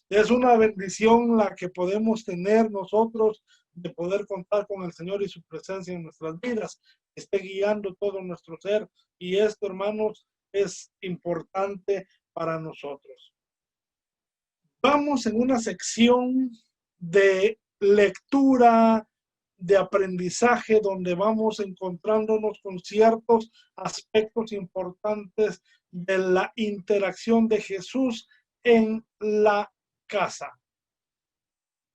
Es una bendición la que podemos tener nosotros de poder contar con el Señor y su presencia en nuestras vidas, que esté guiando todo nuestro ser. Y esto, hermanos, es importante para nosotros. Vamos en una sección de lectura, de aprendizaje, donde vamos encontrándonos con ciertos aspectos importantes de la interacción de Jesús en la casa.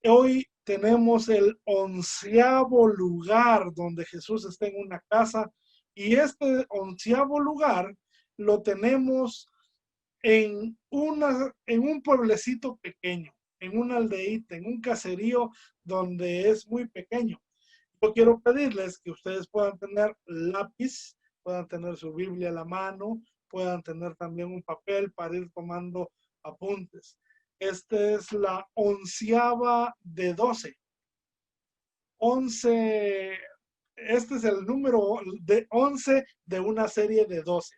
Hoy tenemos el 11º lugar donde Jesús está en una casa, y este 11º lugar lo tenemos en un pueblecito pequeño, en una aldeíta, en un caserío donde es muy pequeño. Yo quiero pedirles que ustedes puedan tener lápiz, puedan tener su Biblia a la mano, puedan tener también un papel para ir tomando apuntes. Esta es la 11ª de 12. 11, este es el número de 11 de una serie de 12.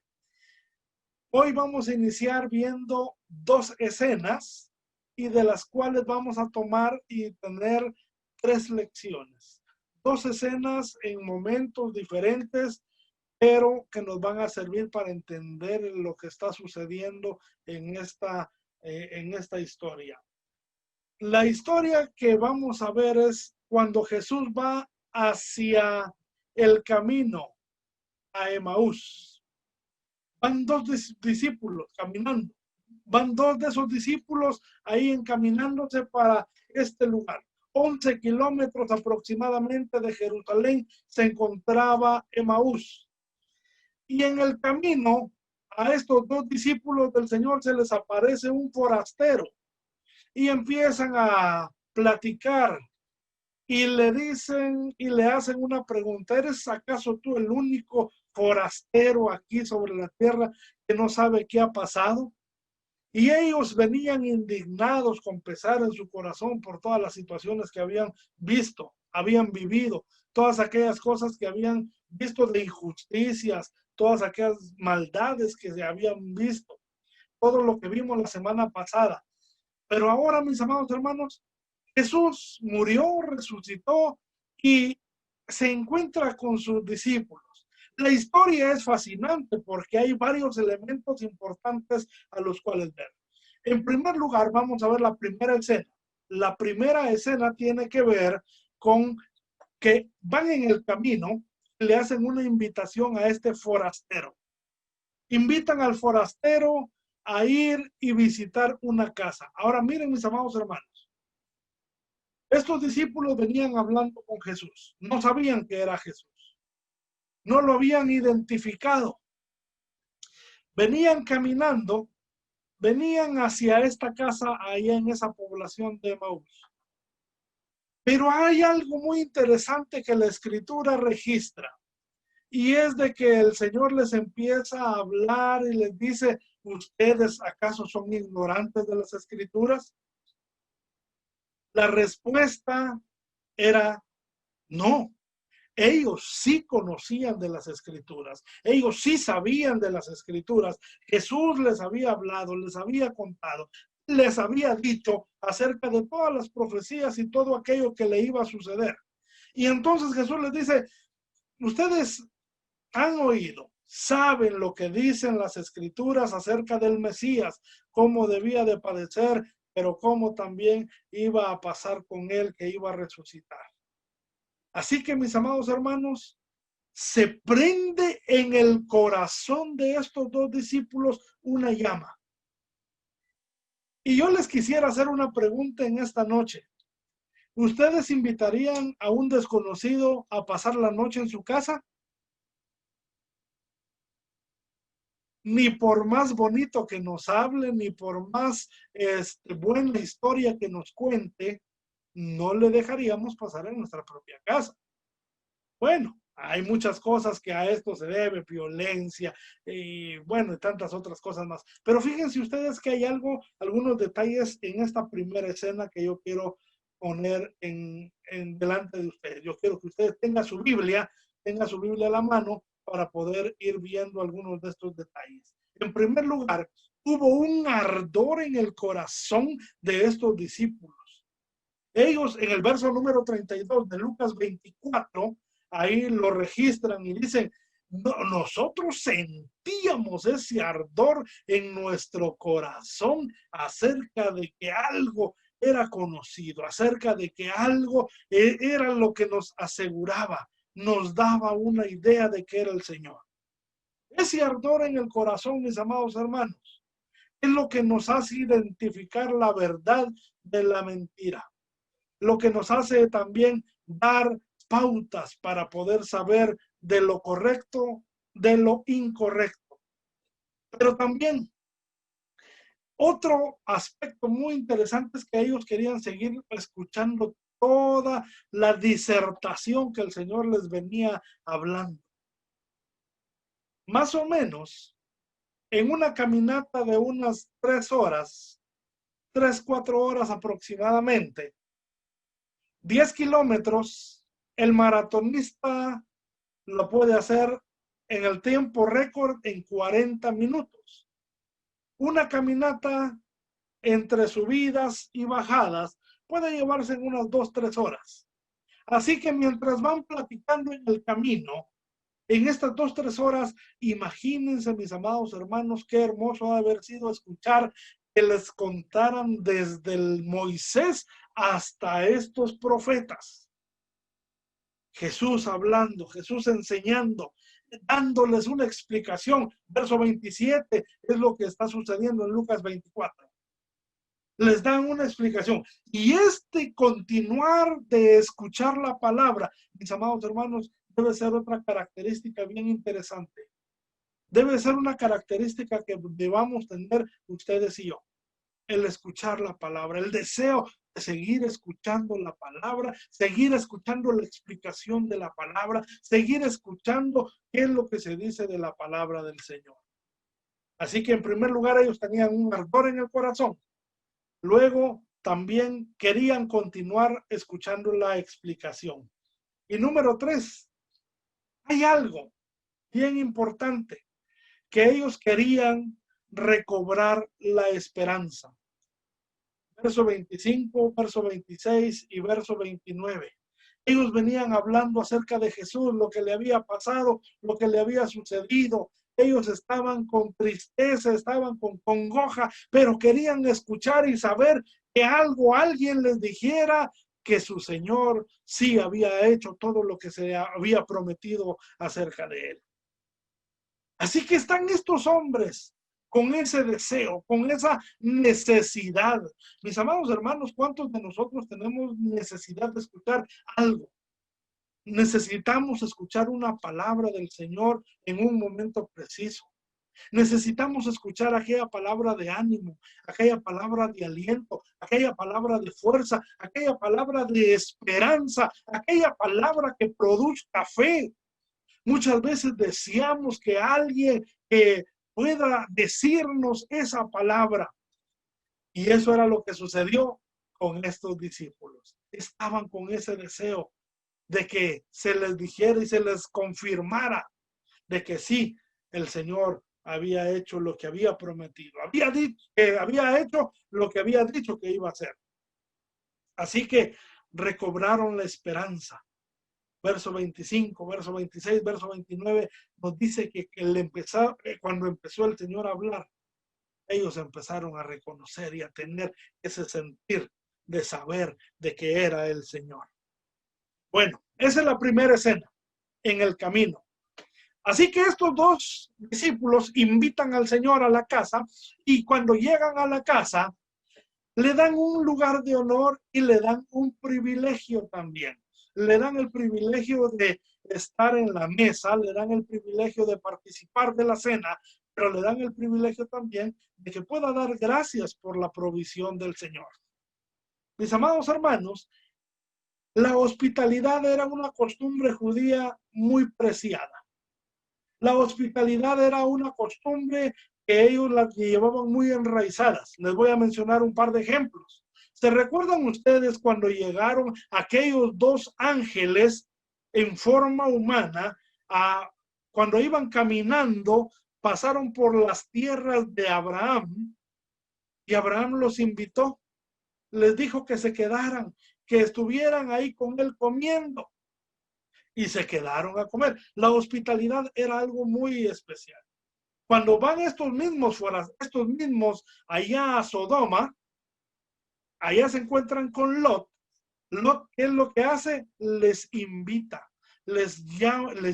Hoy vamos a iniciar viendo 2 escenas, y de las cuales vamos a tomar y tener 3 lecciones. 2 escenas en momentos diferentes, pero que nos van a servir para entender lo que está sucediendo en esta historia. La historia que vamos a ver es cuando Jesús va hacia el camino a Emaús. Van 2 discípulos caminando. Van 2 de esos discípulos ahí encaminándose para este lugar. 11 kilómetros aproximadamente de Jerusalén se encontraba Emaús. Y en el camino a estos 2 discípulos del Señor se les aparece un forastero y empiezan a platicar y le dicen y le hacen una pregunta: ¿eres acaso tú el único forastero aquí sobre la tierra que no sabe qué ha pasado? Y ellos venían indignados, con pesar en su corazón por todas las situaciones que habían visto, habían vivido, todas aquellas cosas que habían visto de injusticias, todas aquellas maldades que se habían visto, todo lo que vimos la semana pasada. Pero ahora, mis amados hermanos, Jesús murió, resucitó y se encuentra con sus discípulos. La historia es fascinante porque hay varios elementos importantes a los cuales ver. En primer lugar, vamos a ver la primera escena. La primera escena tiene que ver con que van en el camino y le hacen una invitación a este forastero. Invitan al forastero a ir y visitar una casa. Ahora miren, mis amados hermanos, estos discípulos venían hablando con Jesús, no sabían que era Jesús, no lo habían identificado. Venían caminando, venían hacia esta casa allá en esa población de Emaús. Pero hay algo muy interesante que la Escritura registra, y es de que el Señor les empieza a hablar y les dice: ¿ustedes acaso son ignorantes de las Escrituras? La respuesta era no. Ellos sí conocían de las Escrituras, ellos sí sabían de las Escrituras. Jesús les había hablado, les había contado, les había dicho acerca de todas las profecías y todo aquello que le iba a suceder. Y entonces Jesús les dice: ustedes han oído, saben lo que dicen las Escrituras acerca del Mesías, cómo debía de padecer, pero cómo también iba a pasar con él, que iba a resucitar. Así que, mis amados hermanos, se prende en el corazón de estos 2 discípulos una llama. Y yo les quisiera hacer una pregunta en esta noche. ¿Ustedes invitarían a un desconocido a pasar la noche en su casa? Ni por más bonito que nos hable, ni por más buena historia que nos cuente, no le dejaríamos pasar en nuestra propia casa. Bueno, hay muchas cosas que a esto se debe, violencia y bueno, y tantas otras cosas más. Pero fíjense ustedes que hay algunos detalles en esta primera escena que yo quiero poner delante de ustedes. Yo quiero que ustedes tengan su Biblia a la mano para poder ir viendo algunos de estos detalles. En primer lugar, hubo un ardor en el corazón de estos discípulos. Ellos en el verso número 32 de Lucas 24, ahí lo registran y dicen, nosotros sentíamos ese ardor en nuestro corazón acerca de que algo era conocido, acerca de que algo era lo que nos aseguraba, nos daba una idea de que era el Señor. Ese ardor en el corazón, mis amados hermanos, es lo que nos hace identificar la verdad de la mentira, lo que nos hace también dar pautas para poder saber de lo correcto, de lo incorrecto. Pero también otro aspecto muy interesante es que ellos querían seguir escuchando toda la disertación que el Señor les venía hablando. Más o menos, en una caminata de unas 3 horas, 4 horas aproximadamente, 10 kilómetros, el maratonista lo puede hacer en el tiempo récord en 40 minutos. Una caminata entre subidas y bajadas puede llevarse en unas 2, 3 horas. Así que mientras van platicando en el camino, en estas 2, 3 horas, imagínense, mis amados hermanos, qué hermoso ha haber sido escuchar que les contaran desde el Moisés hasta estos profetas. Jesús hablando, Jesús enseñando, dándoles una explicación. Verso 27 es lo que está sucediendo en Lucas 24. Les dan una explicación. Y este continuar de escuchar la palabra, mis amados hermanos, debe ser otra característica bien interesante. Debe ser una característica que debamos tener ustedes y yo. El escuchar la palabra, el deseo de seguir escuchando la palabra, seguir escuchando la explicación de la palabra, seguir escuchando qué es lo que se dice de la palabra del Señor. Así que en primer lugar ellos tenían un ardor en el corazón. Luego también querían continuar escuchando la explicación. Y número 3, hay algo bien importante, que ellos querían recobrar la esperanza. Verso 25, verso 26 y verso 29. Ellos venían hablando acerca de Jesús, lo que le había pasado, lo que le había sucedido. Ellos estaban con tristeza, estaban con congoja, pero querían escuchar y saber que alguien les dijera que su Señor sí había hecho todo lo que se había prometido acerca de él. Así que están estos hombres con ese deseo, con esa necesidad. Mis amados hermanos, ¿cuántos de nosotros tenemos necesidad de escuchar algo? Necesitamos escuchar una palabra del Señor en un momento preciso. Necesitamos escuchar aquella palabra de ánimo, aquella palabra de aliento, aquella palabra de fuerza, aquella palabra de esperanza, aquella palabra que produzca fe. Muchas veces deseamos que alguien pueda decirnos esa palabra. Y eso era lo que sucedió con estos discípulos. Estaban con ese deseo de que se les dijera y se les confirmara de que sí, el Señor había hecho lo que había prometido. Había hecho lo que había dicho que iba a hacer. Así que recobraron la esperanza. Verso 25, verso 26, verso 29 nos dice que cuando empezó el Señor a hablar, ellos empezaron a reconocer y a tener ese sentir de saber de que era el Señor. Bueno, esa es la primera escena en el camino. Así que estos dos discípulos invitan al Señor a la casa y cuando llegan a la casa le dan un lugar de honor y le dan un privilegio también. Le dan el privilegio de estar en la mesa, le dan el privilegio de participar de la cena, pero le dan el privilegio también de que pueda dar gracias por la provisión del Señor. Mis amados hermanos, la hospitalidad era una costumbre judía muy preciada. La hospitalidad era una costumbre que ellos la llevaban muy enraizadas. Les voy a mencionar un par de ejemplos. ¿Se recuerdan ustedes cuando llegaron aquellos dos ángeles en forma humana, cuando iban caminando pasaron por las tierras de Abraham y Abraham los invitó. Les dijo que se quedaran, que estuvieran ahí con él comiendo. Y se quedaron a comer. La hospitalidad era algo muy especial. Cuando van estos mismos allá a Sodoma, allá se encuentran con Lot. Lot, ¿qué es lo que hace? Les invita, les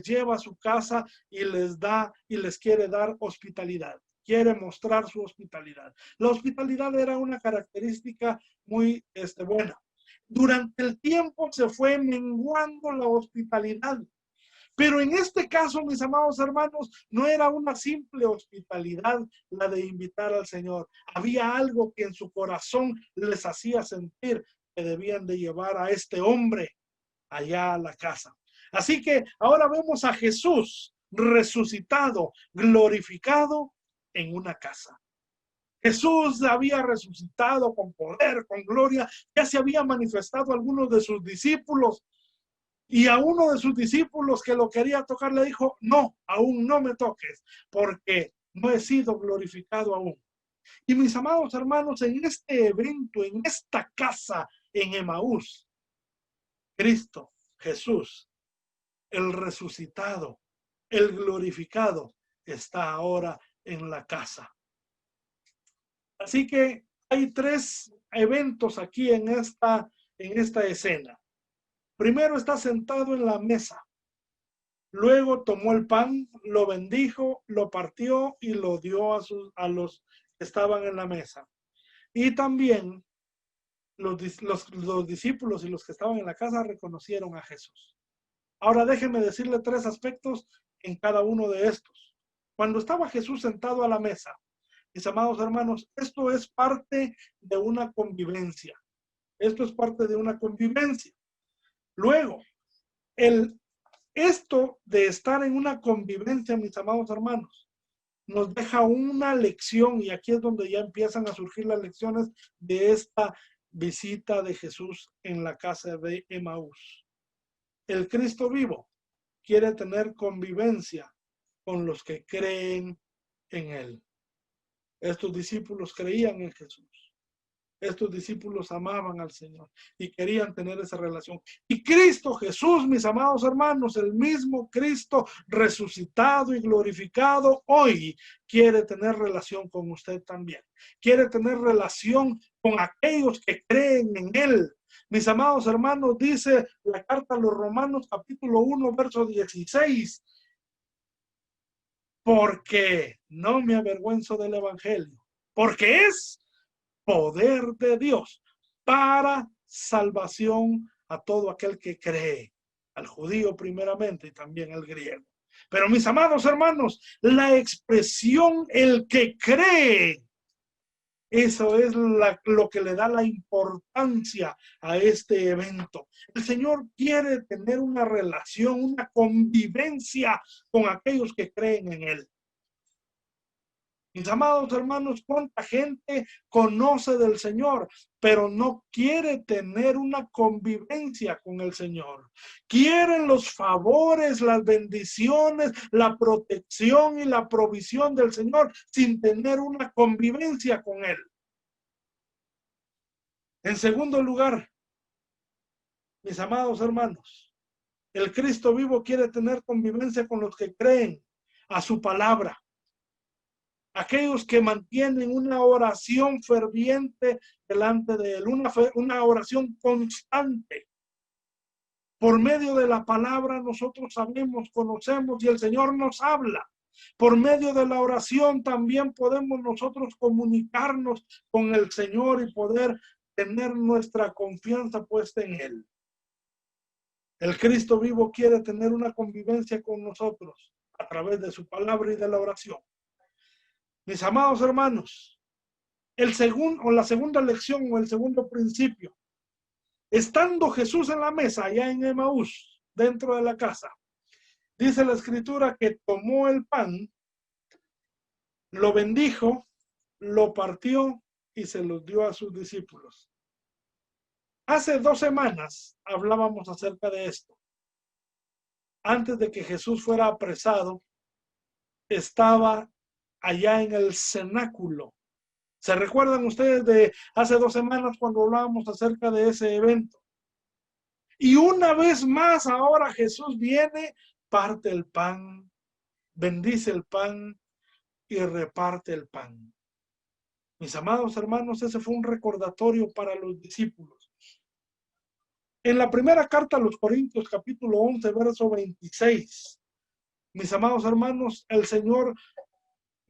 lleva a su casa y les da y les quiere dar hospitalidad. Quiere mostrar su hospitalidad. La hospitalidad era una característica muy buena. Durante el tiempo se fue menguando la hospitalidad. Pero en este caso, mis amados hermanos, no era una simple hospitalidad la de invitar al Señor. Había algo que en su corazón les hacía sentir que debían de llevar a este hombre allá a la casa. Así que ahora vemos a Jesús resucitado, glorificado en una casa. Jesús había resucitado con poder, con gloria. Ya se había manifestado a algunos de sus discípulos. Y a uno de sus discípulos que lo quería tocar le dijo, no, aún no me toques, porque no he sido glorificado aún. Y mis amados hermanos, en este evento, en esta casa en Emaús, Cristo, Jesús, el resucitado, el glorificado, está ahora en la casa. Así que hay tres eventos aquí en esta escena. Primero está sentado en la mesa. Luego tomó el pan, lo bendijo, lo partió y lo dio a los que estaban en la mesa. Y también los discípulos y los que estaban en la casa reconocieron a Jesús. Ahora déjenme decirle tres aspectos en cada uno de estos. Cuando estaba Jesús sentado a la mesa, mis amados hermanos, esto es parte de una convivencia. Esto es parte de una convivencia. Luego, esto de estar en una convivencia, mis amados hermanos, nos deja una lección, y aquí es donde ya empiezan a surgir las lecciones de esta visita de Jesús en la casa de Emaús. El Cristo vivo quiere tener convivencia con los que creen en Él. Estos discípulos creían en Jesús. Estos discípulos amaban al Señor y querían tener esa relación. Y Cristo Jesús, mis amados hermanos, el mismo Cristo resucitado y glorificado, hoy quiere tener relación con usted también. Quiere tener relación con aquellos que creen en Él. Mis amados hermanos, dice la carta a los Romanos, capítulo 1, verso 16. Porque no me avergüenzo del Evangelio, porque es poder de Dios para salvación a todo aquel que cree, al judío primeramente y también al griego. Pero mis amados hermanos, la expresión el que cree, eso es lo que le da la importancia a este evento. El Señor quiere tener una relación, una convivencia con aquellos que creen en Él. Mis amados hermanos, cuánta gente conoce del Señor, pero no quiere tener una convivencia con el Señor. Quieren los favores, las bendiciones, la protección y la provisión del Señor sin tener una convivencia con Él. En segundo lugar, mis amados hermanos, el Cristo vivo quiere tener convivencia con los que creen a su palabra. Aquellos que mantienen una oración ferviente delante de Él, una oración constante. Por medio de la palabra nosotros sabemos, conocemos y el Señor nos habla. Por medio de la oración también podemos nosotros comunicarnos con el Señor y poder tener nuestra confianza puesta en Él. El Cristo vivo quiere tener una convivencia con nosotros a través de su palabra y de la oración. Mis amados hermanos, la segunda lección o el segundo principio, estando Jesús en la mesa allá en Emaús, dentro de la casa, dice la escritura que tomó el pan, lo bendijo, lo partió y se los dio a sus discípulos. Hace 2 semanas hablábamos acerca de esto. Antes de que Jesús fuera apresado, estaba allá en el cenáculo. ¿Se recuerdan ustedes de hace 2 semanas cuando hablábamos acerca de ese evento? Y una vez más ahora Jesús viene, parte el pan, bendice el pan y reparte el pan. Mis amados hermanos, ese fue un recordatorio para los discípulos. En la primera carta a los Corintios, capítulo 11, verso 26, mis amados hermanos, el Señor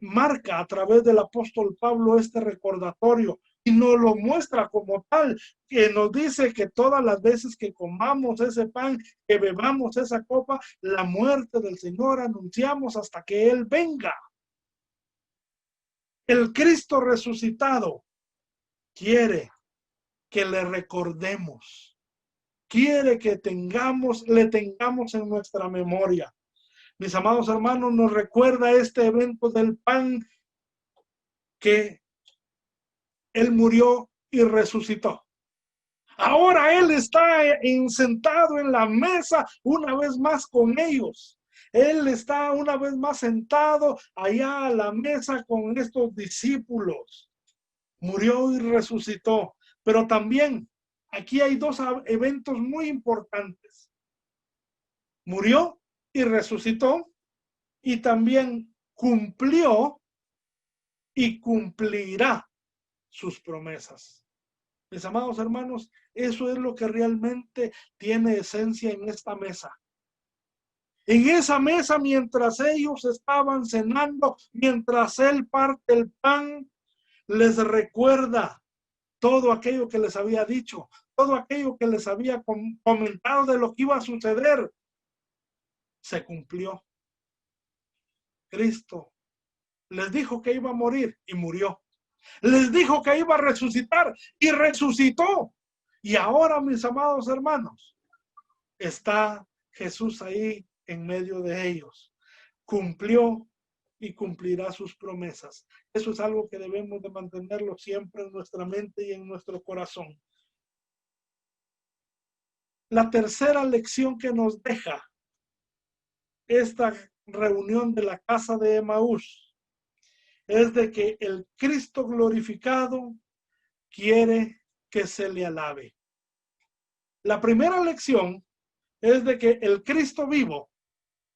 marca a través del apóstol Pablo este recordatorio y nos lo muestra como tal, que nos dice que todas las veces que comamos ese pan, que bebamos esa copa, la muerte del Señor anunciamos hasta que Él venga. El Cristo resucitado quiere que le recordemos, quiere que le tengamos en nuestra memoria. Mis amados hermanos, nos recuerda este evento del pan, que Él murió y resucitó. Ahora Él está sentado en la mesa una vez más con ellos. Él está una vez más sentado allá a la mesa con estos discípulos. Murió y resucitó. Pero también aquí hay 2 eventos muy importantes. Murió y resucitó, y también cumplió y cumplirá sus promesas. Mis amados hermanos, eso es lo que realmente tiene esencia en esta mesa. En esa mesa, mientras ellos estaban cenando, mientras Él parte el pan, les recuerda todo aquello que les había dicho, todo aquello que les había comentado de lo que iba a suceder. Se cumplió. Cristo les dijo que iba a morir y murió. Les dijo que iba a resucitar y resucitó. Y ahora, mis amados hermanos, está Jesús ahí en medio de ellos. Cumplió y cumplirá sus promesas. Eso es algo que debemos de mantenerlo siempre en nuestra mente y en nuestro corazón. La tercera lección que nos deja esta reunión de la casa de Emaús es de que el Cristo glorificado quiere que se le alabe. La primera lección es de que el Cristo vivo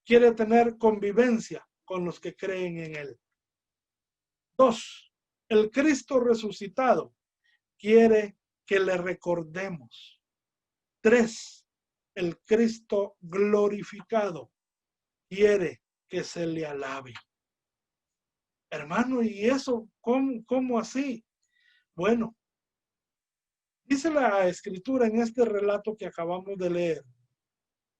quiere tener convivencia con los que creen en Él. 2, el Cristo resucitado quiere que le recordemos. 3, el Cristo glorificado quiere que se le alabe. Hermano, ¿y eso cómo así? Bueno, dice la Escritura en este relato que acabamos de leer,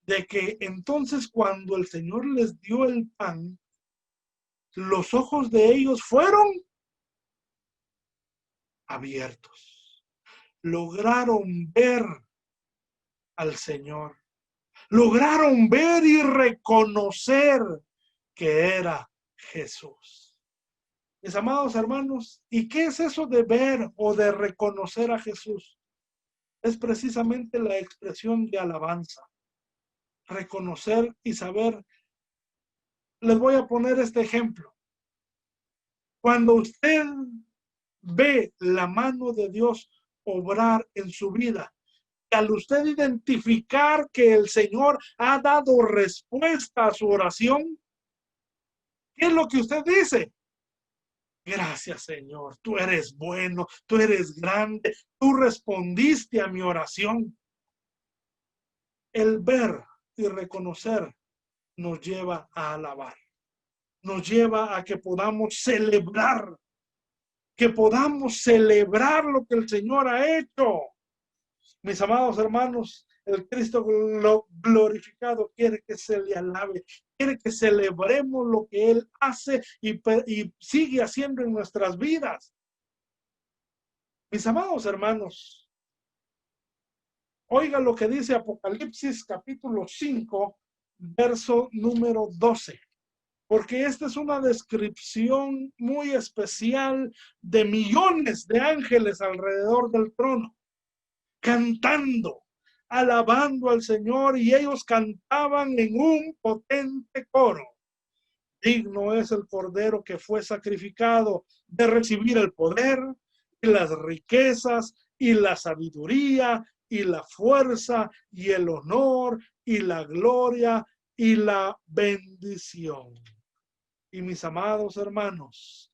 de que entonces cuando el Señor les dio el pan, los ojos de ellos fueron abiertos. Lograron ver al Señor. Lograron ver y reconocer que era Jesús. Mis amados hermanos, ¿y qué es eso de ver o de reconocer a Jesús? Es precisamente la expresión de alabanza. Reconocer y saber. Les voy a poner este ejemplo. Cuando usted ve la mano de Dios obrar en su vida, al usted identificar que el Señor ha dado respuesta a su oración, ¿qué es lo que usted dice? Gracias, Señor, tú eres bueno, tú eres grande, tú respondiste a mi oración. El ver y reconocer nos lleva a alabar, nos lleva a que podamos celebrar lo que el Señor ha hecho. Mis amados hermanos, el Cristo glorificado quiere que se le alabe, quiere que celebremos lo que Él hace y sigue haciendo en nuestras vidas. Mis amados hermanos, oiga lo que dice Apocalipsis capítulo 5, verso número 12. Porque esta es una descripción muy especial de millones de ángeles alrededor del trono, cantando, alabando al Señor, y ellos cantaban en un potente coro: digno es el Cordero que fue sacrificado de recibir el poder y las riquezas y la sabiduría y la fuerza y el honor y la gloria y la bendición. Y mis amados hermanos,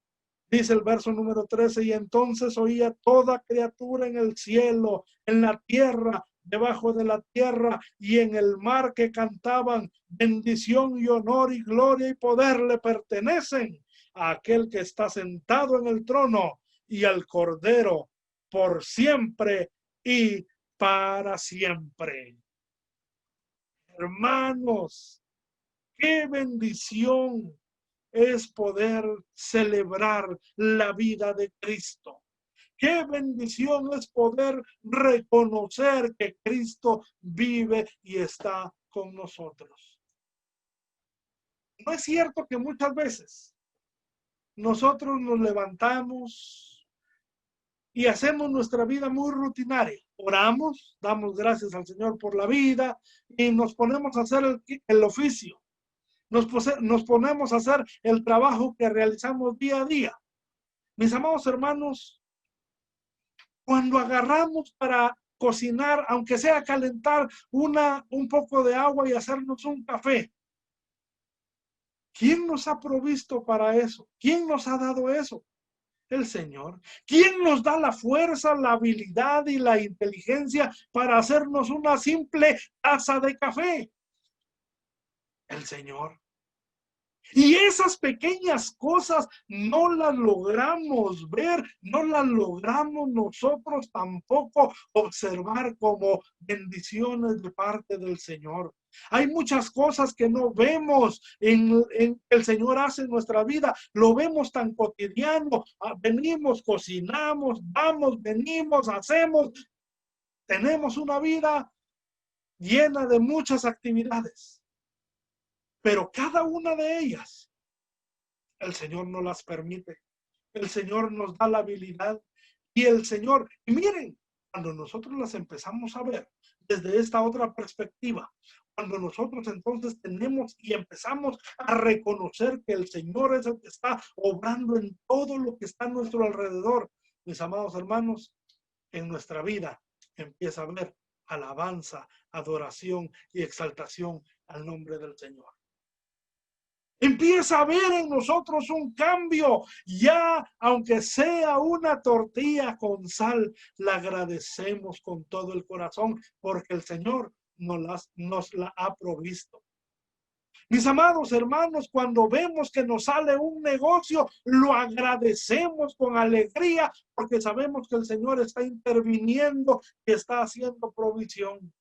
dice el verso número 13, y entonces oía toda criatura en el cielo, en la tierra, debajo de la tierra y en el mar, que cantaban: bendición y honor y gloria y poder le pertenecen a aquel que está sentado en el trono y al Cordero, por siempre y para siempre. Hermanos, qué bendición es poder celebrar la vida de Cristo. Qué bendición es poder reconocer que Cristo vive y está con nosotros. ¿No es cierto que muchas veces nosotros nos levantamos y hacemos nuestra vida muy rutinaria? Oramos, damos gracias al Señor por la vida y nos ponemos a hacer el oficio. Nos ponemos a hacer el trabajo que realizamos día a día. Mis amados hermanos, cuando agarramos para cocinar, aunque sea calentar un poco de agua y hacernos un café, ¿quién nos ha provisto para eso? ¿Quién nos ha dado eso? El Señor. ¿Quién nos da la fuerza, la habilidad y la inteligencia para hacernos una simple taza de café? El Señor. Y esas pequeñas cosas no las logramos ver, no las logramos nosotros tampoco observar como bendiciones de parte del Señor. Hay muchas cosas que no vemos en el Señor hace en nuestra vida. Lo vemos tan cotidiano. Venimos, cocinamos, vamos, venimos, hacemos. Tenemos una vida llena de muchas actividades. Pero cada una de ellas, el Señor nos las permite. El Señor nos da la habilidad y el Señor, y miren, cuando nosotros las empezamos a ver desde esta otra perspectiva, cuando nosotros entonces tenemos y empezamos a reconocer que el Señor es el que está obrando en todo lo que está a nuestro alrededor, mis amados hermanos, en nuestra vida empieza a haber alabanza, adoración y exaltación al nombre del Señor. Empieza a ver en nosotros un cambio. Ya, aunque sea una tortilla con sal, la agradecemos con todo el corazón porque el Señor nos la ha provisto. Mis amados hermanos, cuando vemos que nos sale un negocio, lo agradecemos con alegría porque sabemos que el Señor está interviniendo y está haciendo provisión.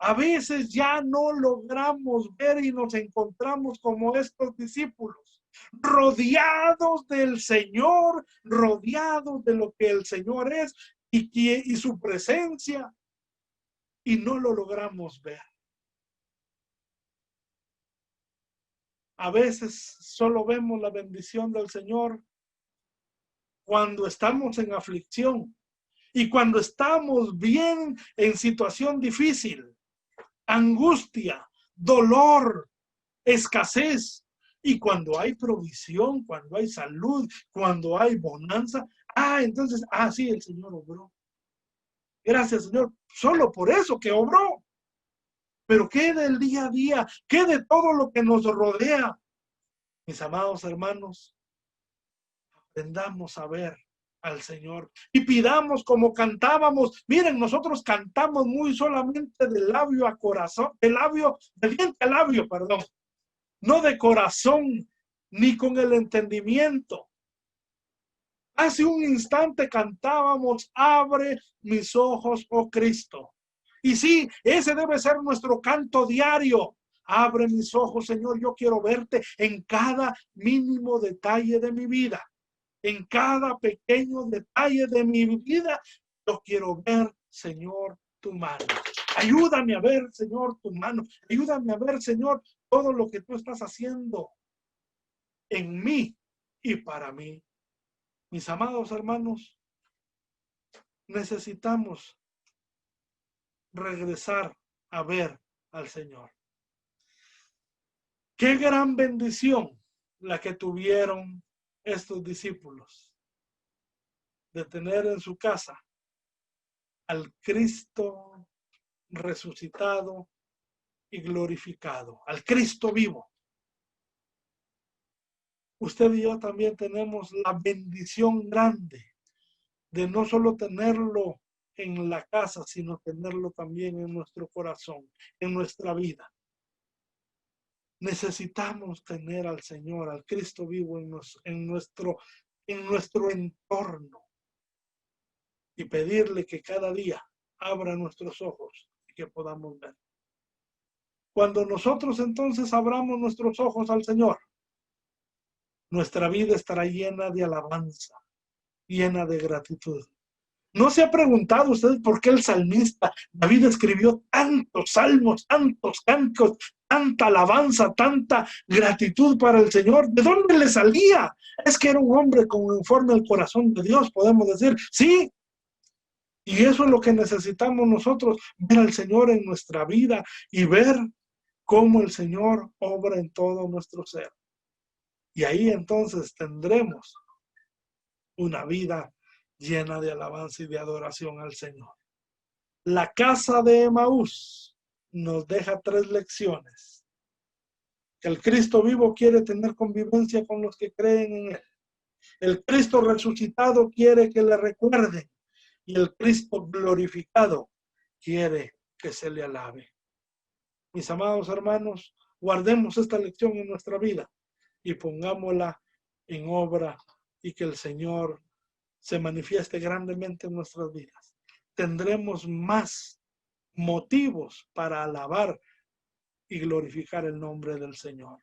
A veces ya no logramos ver y nos encontramos como estos discípulos, rodeados del Señor, rodeados de lo que el Señor es y su presencia, y no lo logramos ver. A veces solo vemos la bendición del Señor cuando estamos en aflicción y cuando estamos bien en situación difícil, angustia, dolor, escasez. Y cuando hay provisión, cuando hay salud, cuando hay bonanza, entonces, sí, el Señor obró. Gracias, Señor, solo por eso que obró. Pero ¿qué del día a día? ¿Qué de todo lo que nos rodea? Mis amados hermanos, aprendamos a ver al Señor y pidamos como cantábamos. Miren, nosotros cantamos muy solamente de labio a corazón, de diente a labio, perdón. No de corazón, ni con el entendimiento. Hace un instante cantábamos: abre mis ojos, oh Cristo. Y sí, ese debe ser nuestro canto diario. Abre mis ojos, Señor, yo quiero verte en cada mínimo detalle de mi vida. En cada pequeño detalle de mi vida, yo quiero ver, Señor, tu mano. Ayúdame a ver, Señor, tu mano. Ayúdame a ver, Señor, todo lo que tú estás haciendo en mí y para mí. Mis amados hermanos, necesitamos regresar a ver al Señor. Qué gran bendición la que tuvieron estos discípulos de tener en su casa al Cristo resucitado y glorificado, al Cristo vivo. Usted y yo también tenemos la bendición grande de no solo tenerlo en la casa, sino tenerlo también en nuestro corazón, en nuestra vida. Necesitamos tener al Señor, al Cristo vivo en nuestro entorno y pedirle que cada día abra nuestros ojos y que podamos ver. Cuando nosotros entonces abramos nuestros ojos al Señor, nuestra vida estará llena de alabanza, llena de gratitud. ¿No se ha preguntado usted por qué el salmista David escribió tantos salmos, tantos cantos, tanta alabanza, tanta gratitud para el Señor? ¿De dónde le salía? Es que era un hombre conforme al corazón de Dios, podemos decir. Sí, y eso es lo que necesitamos nosotros, ver al Señor en nuestra vida y ver cómo el Señor obra en todo nuestro ser. Y ahí entonces tendremos una vida llena de alabanza y de adoración al Señor. La casa de Emaús nos deja 3 lecciones. El Cristo vivo quiere tener convivencia con los que creen en Él. El Cristo resucitado quiere que le recuerden. Y el Cristo glorificado quiere que se le alabe. Mis amados hermanos, guardemos esta lección en nuestra vida y pongámosla en obra y que el Señor se manifieste grandemente en nuestras vidas. Tendremos más motivos para alabar y glorificar el nombre del Señor.